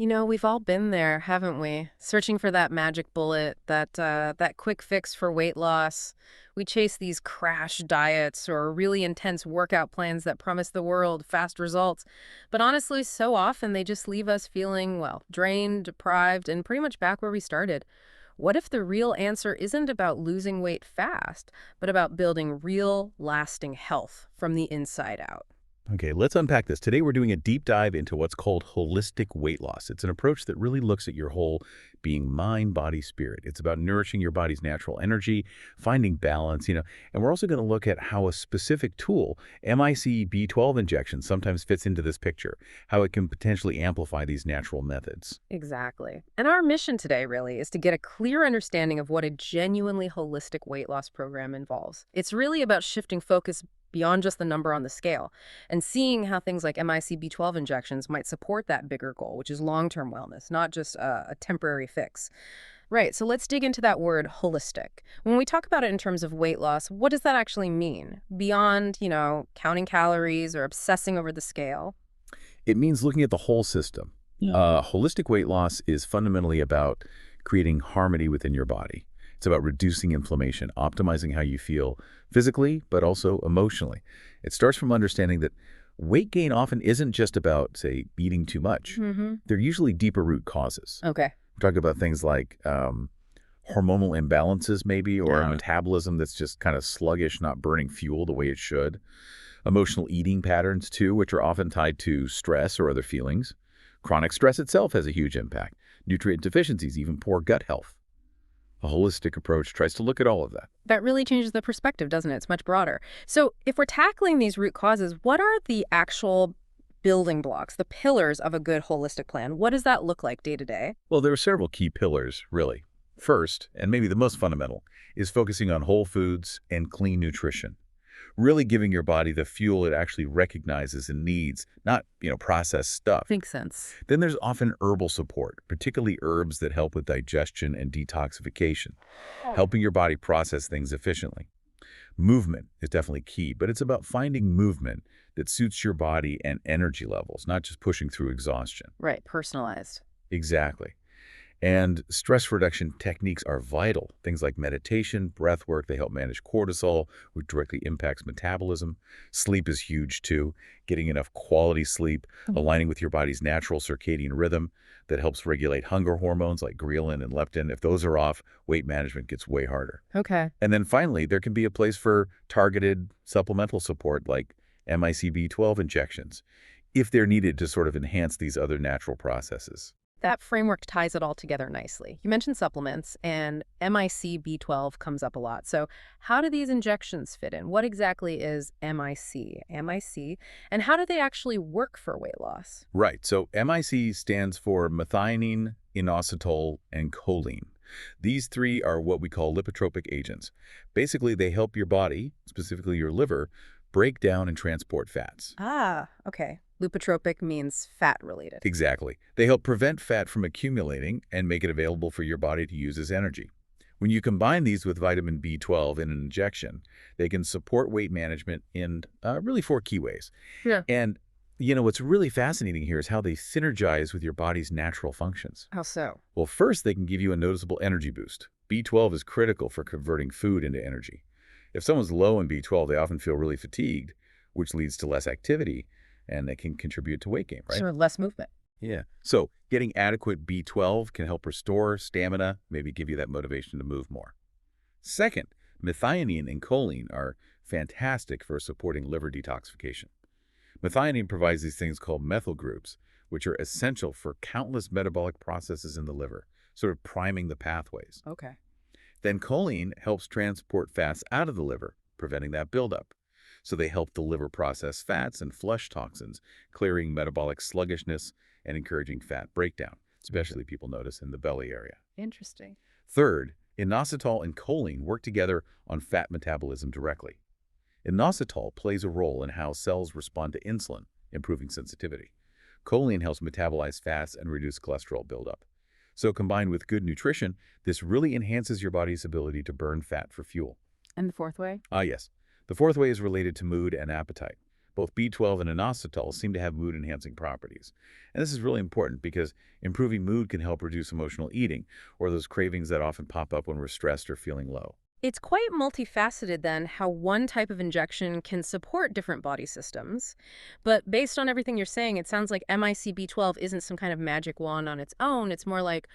You know, we've all been there, haven't we? Searching for that magic bullet, that quick fix for weight loss. We chase these crash diets or really intense workout plans that promise the world fast results. But honestly, so often they just leave us feeling, well, drained, deprived, and pretty much back where we started. What if the real answer isn't about losing weight fast, but about building real, lasting health from the inside out? Okay, let's unpack this. Today we're doing a deep dive into what's called holistic weight loss. It's an approach that really looks at your whole being, mind, body, spirit. It's about nourishing your body's natural energy, finding balance, and we're also going to look at how a specific tool, MIC B12 injection, sometimes fits into this picture, how it can potentially amplify these natural methods. Exactly. And our mission today really is to get a clear understanding of what a genuinely holistic weight loss program involves. It's really about shifting focus beyond just the number on the scale and seeing how things like MIC B12 injections might support that bigger goal, which is long-term wellness, not just a temporary fix. Right, so let's dig into that word holistic. When we talk about it in terms of weight loss, what does that actually mean? Beyond, counting calories or obsessing over the scale? It means looking at the whole system. Yeah. Holistic weight loss is fundamentally about creating harmony within your body. It's about reducing inflammation, optimizing how you feel physically, but also emotionally. It starts from understanding that weight gain often isn't just about, say, eating too much. Mm-hmm. They're usually deeper root causes. Okay. We're talking about things like hormonal imbalances, maybe, or a Yeah. metabolism that's just kind of sluggish, not burning fuel the way it should. Emotional eating patterns, too, which are often tied to stress or other feelings. Chronic stress itself has a huge impact. Nutrient deficiencies, even poor gut health. A holistic approach tries to look at all of that. That really changes the perspective, doesn't it? It's much broader. So if we're tackling these root causes, what are the actual building blocks, the pillars of a good holistic plan? What does that look like day to day? Well, there are several key pillars, really. First, and maybe the most fundamental, is focusing on whole foods and clean nutrition. Really giving your body the fuel it actually recognizes and needs, not, processed stuff. Makes sense. Then there's often herbal support, particularly herbs that help with digestion and detoxification, helping your body process things efficiently. Movement is definitely key, but it's about finding movement that suits your body and energy levels, not just pushing through exhaustion. Right, personalized. Exactly. And stress reduction techniques are vital. Things like meditation, breath work, they help manage cortisol, which directly impacts metabolism. Sleep is huge too. Getting enough quality sleep, aligning with your body's natural circadian rhythm that helps regulate hunger hormones like ghrelin and leptin. If those are off, weight management gets way harder. Okay. And then finally, there can be a place for targeted supplemental support like MIC B12 injections, if they're needed to sort of enhance these other natural processes. That framework ties it all together nicely. You mentioned supplements, and MIC B12 comes up a lot. So how do these injections fit in? What exactly is MIC, and how do they actually work for weight loss? Right. So MIC stands for methionine, inositol, and choline. These three are what we call lipotropic agents. Basically, they help your body, specifically your liver, break down and transport fats. Ah, okay. Lipotropic means fat-related. Exactly. They help prevent fat from accumulating and make it available for your body to use as energy. When you combine these with vitamin B12 in an injection, they can support weight management in really four key ways. Yeah. And, what's really fascinating here is how they synergize with your body's natural functions. How so? Well, first, they can give you a noticeable energy boost. B12 is critical for converting food into energy. If someone's low in B12, they often feel really fatigued, which leads to less activity, and that can contribute to weight gain, right? Sort of less movement. Yeah. So getting adequate B12 can help restore stamina, maybe give you that motivation to move more. Second, methionine and choline are fantastic for supporting liver detoxification. Methionine provides these things called methyl groups, which are essential for countless metabolic processes in the liver, sort of priming the pathways. Okay. Then choline helps transport fats out of the liver, preventing that buildup. So they help the liver process fats and flush toxins, clearing metabolic sluggishness and encouraging fat breakdown, especially people notice in the belly area. Interesting. Third, inositol and choline work together on fat metabolism directly. Inositol plays a role in how cells respond to insulin, improving sensitivity. Choline helps metabolize fats and reduce cholesterol buildup. So combined with good nutrition, this really enhances your body's ability to burn fat for fuel. And the fourth way? Ah, yes. The fourth way is related to mood and appetite. Both B12 and inositol seem to have mood-enhancing properties. And this is really important because improving mood can help reduce emotional eating, or those cravings that often pop up when we're stressed or feeling low. It's quite multifaceted then how one type of injection can support different body systems. But based on everything you're saying, it sounds like MIC B12 isn't some kind of magic wand on its own. It's more like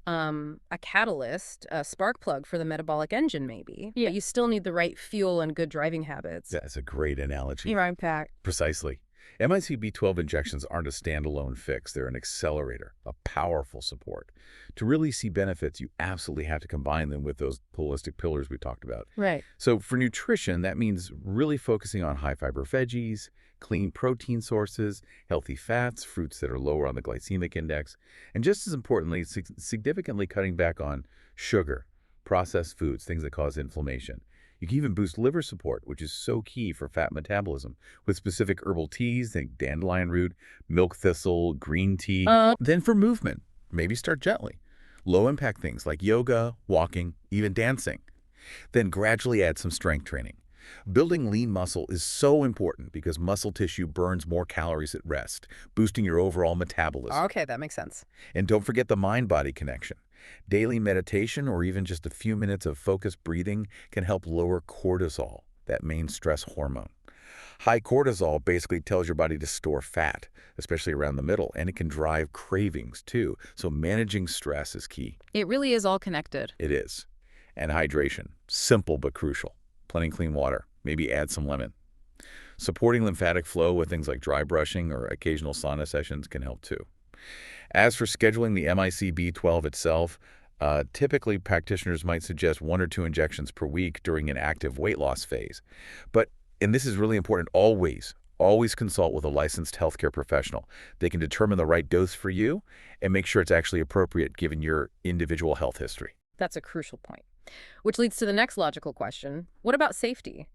a catalyst, a spark plug for the metabolic engine, maybe. Yeah. But you still need the right fuel and good driving habits. That's a great analogy. You're right back. Precisely. MIC B12 injections aren't a standalone fix. They're an accelerator, a powerful support. To really see benefits, you absolutely have to combine them with those holistic pillars we talked about. Right. So for nutrition, that means really focusing on high-fiber veggies, clean protein sources, healthy fats, fruits that are lower on the glycemic index, and just as importantly, significantly cutting back on sugar, processed foods, things that cause inflammation. You can even boost liver support, which is so key for fat metabolism, with specific herbal teas like dandelion root, milk thistle, green tea. Then for movement, maybe start gently. Low-impact things like yoga, walking, even dancing. Then gradually add some strength training. Building lean muscle is so important because muscle tissue burns more calories at rest, boosting your overall metabolism. Okay, that makes sense. And don't forget the mind-body connection. Daily meditation or even just a few minutes of focused breathing can help lower cortisol, that main stress hormone. High cortisol basically tells your body to store fat, especially around the middle, and it can drive cravings too. So managing stress is key. It really is all connected. It is. And hydration, simple but crucial. Plenty clean water, maybe add some lemon. Supporting lymphatic flow with things like dry brushing or occasional sauna sessions can help too. As for scheduling the MIC B12 itself, typically practitioners might suggest 1 or 2 injections per week during an active weight loss phase. But, and this is really important, always consult with a licensed healthcare professional. They can determine the right dose for you and make sure it's actually appropriate given your individual health history. That's a crucial point. Which leads to the next logical question. What about safety?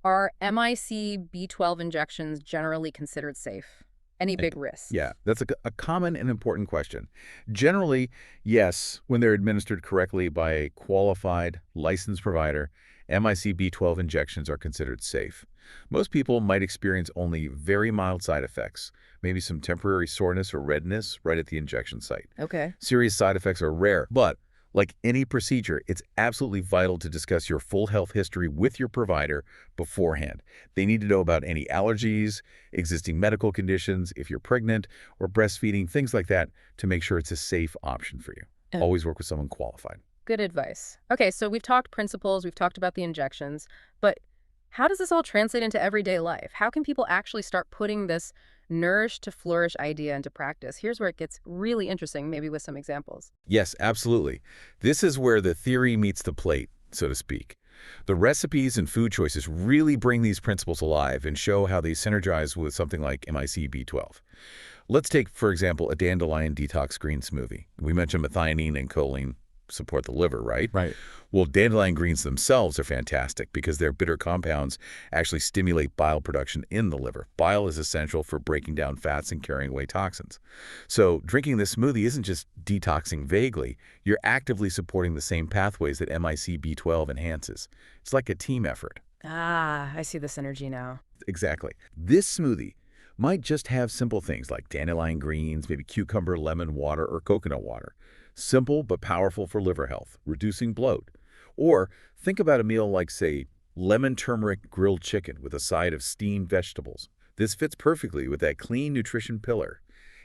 Are MIC B12 injections generally considered safe? Any big risks? Yeah, that's a common and important question. Generally, yes, when they're administered correctly by a qualified, licensed provider, MIC B12 injections are considered safe. Most people might experience only very mild side effects, maybe some temporary soreness or redness right at the injection site. Okay. Serious side effects are rare, but like any procedure, it's absolutely vital to discuss your full health history with your provider beforehand. They need to know about any allergies, existing medical conditions, if you're pregnant or breastfeeding, things like that, to make sure it's a safe option for you. Always work with someone qualified. Good advice. Okay, so we've talked principles, we've talked about the injections, but how does this all translate into everyday life? How can people actually start putting this nourish to flourish idea into practice? Here's where it gets really interesting, maybe with some examples. Yes, absolutely. This is where the theory meets the plate, so to speak. The recipes and food choices really bring these principles alive and show how they synergize with something like MIC B12. Let's take, for example, a dandelion detox green smoothie. We mentioned methionine and choline support the liver, right? Right. Well, dandelion greens themselves are fantastic because their bitter compounds actually stimulate bile production in the liver. Bile is essential for breaking down fats and carrying away toxins. So drinking this smoothie isn't just detoxing vaguely. You're actively supporting the same pathways that MIC B12 enhances. It's like a team effort. Ah, I see the synergy now. Exactly. This smoothie might just have simple things like dandelion greens, maybe cucumber, lemon water, or coconut water. Simple but powerful for liver health, reducing bloat. Or think about a meal like, say, lemon turmeric grilled chicken with a side of steamed vegetables. This fits perfectly with that clean nutrition pillar.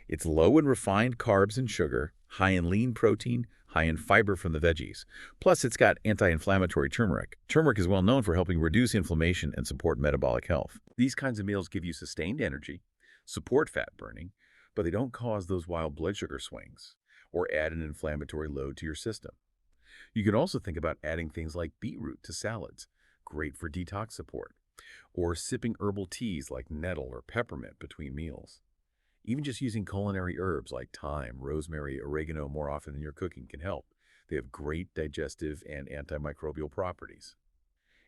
It's low in refined carbs and sugar, high in lean protein, high in fiber from the veggies. Plus, it's got anti-inflammatory turmeric. Turmeric is well known for helping reduce inflammation and support metabolic health. These kinds of meals give you sustained energy, support fat burning, but they don't cause those wild blood sugar swings or add an inflammatory load to your system. You can also think about adding things like beetroot to salads, great for detox support, or sipping herbal teas like nettle or peppermint between meals. Even just using culinary herbs like thyme, rosemary, oregano more often in your cooking can help. They have great digestive and antimicrobial properties.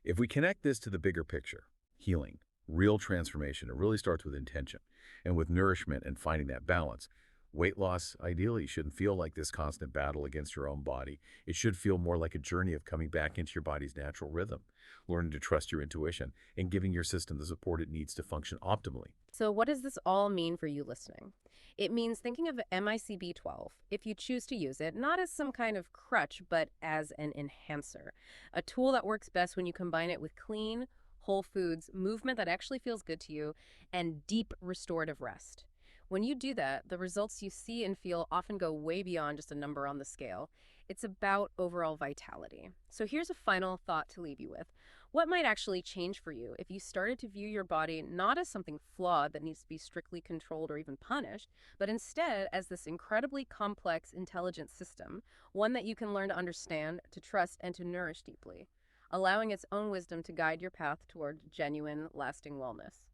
If we connect this to the bigger picture, healing, real transformation, it really starts with intention and with nourishment and finding that balance. Weight loss, ideally, shouldn't feel like this constant battle against your own body. It should feel more like a journey of coming back into your body's natural rhythm, learning to trust your intuition, and giving your system the support it needs to function optimally. So what does this all mean for you listening? It means thinking of MIC B12, if you choose to use it, not as some kind of crutch, but as an enhancer, a tool that works best when you combine it with clean, whole foods, movement that actually feels good to you, and deep restorative rest. When you do that, the results you see and feel often go way beyond just a number on the scale. It's about overall vitality. So here's a final thought to leave you with. What might actually change for you if you started to view your body not as something flawed that needs to be strictly controlled or even punished, but instead as this incredibly complex, intelligent system, one that you can learn to understand, to trust, and to nourish deeply, allowing its own wisdom to guide your path toward genuine, lasting wellness?